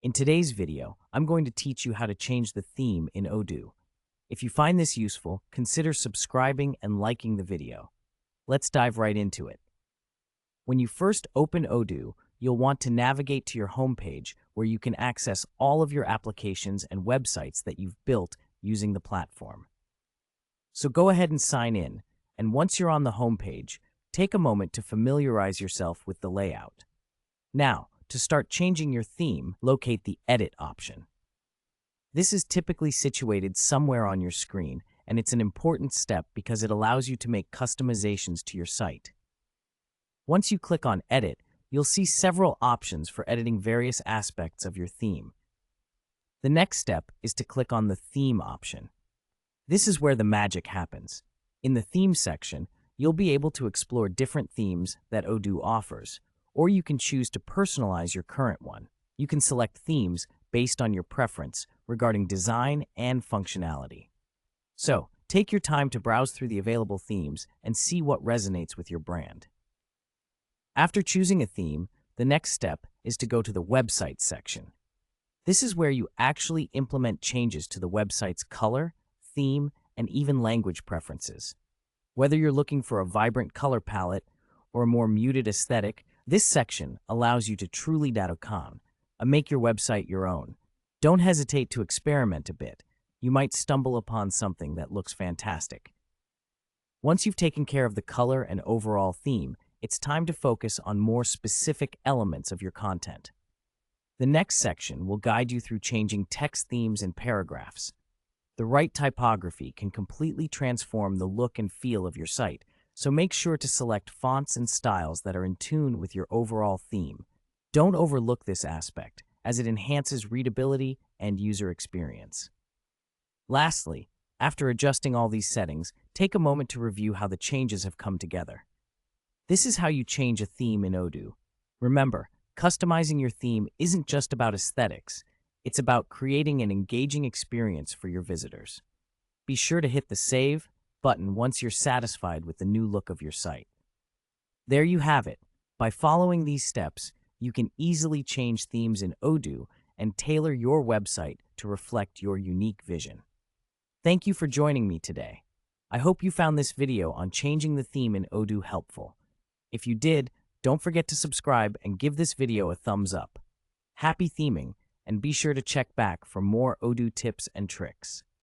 In today's video, I'm going to teach you how to change the theme in Odoo. If you find this useful, consider subscribing and liking the video. Let's dive right into it. When you first open Odoo, you'll want to navigate to your homepage where you can access all of your applications and websites that you've built using the platform. So go ahead and sign in, and once you're on the homepage, take a moment to familiarize yourself with the layout. Now, to start changing your theme, locate the Edit option. This is typically situated somewhere on your screen, and it's an important step because it allows you to make customizations to your site. Once you click on Edit, you'll see several options for editing various aspects of your theme. The next step is to click on the Theme option. This is where the magic happens. In the Theme section, you'll be able to explore different themes that Odoo offers, or you can choose to personalize your current one. You can select themes based on your preference regarding design and functionality. So, take your time to browse through the available themes and see what resonates with your brand. After choosing a theme, the next step is to go to the Website section. This is where you actually implement changes to the website's color, theme, and even language preferences. Whether you're looking for a vibrant color palette or a more muted aesthetic, this section allows you to truly make your website your own. Don't hesitate to experiment a bit. You might stumble upon something that looks fantastic. Once you've taken care of the color and overall theme, it's time to focus on more specific elements of your content. The next section will guide you through changing text themes and paragraphs. The right typography can completely transform the look and feel of your site, so make sure to select fonts and styles that are in tune with your overall theme. Don't overlook this aspect, as it enhances readability and user experience. Lastly, after adjusting all these settings, take a moment to review how the changes have come together. This is how you change a theme in Odoo. Remember, customizing your theme isn't just about aesthetics. It's about creating an engaging experience for your visitors. Be sure to hit the Save button once you're satisfied with the new look of your site. There you have it. By following these steps, you can easily change themes in Odoo and tailor your website to reflect your unique vision. Thank you for joining me today. I hope you found this video on changing the theme in Odoo helpful. If you did, don't forget to subscribe and give this video a thumbs up. Happy theming, and be sure to check back for more Odoo tips and tricks.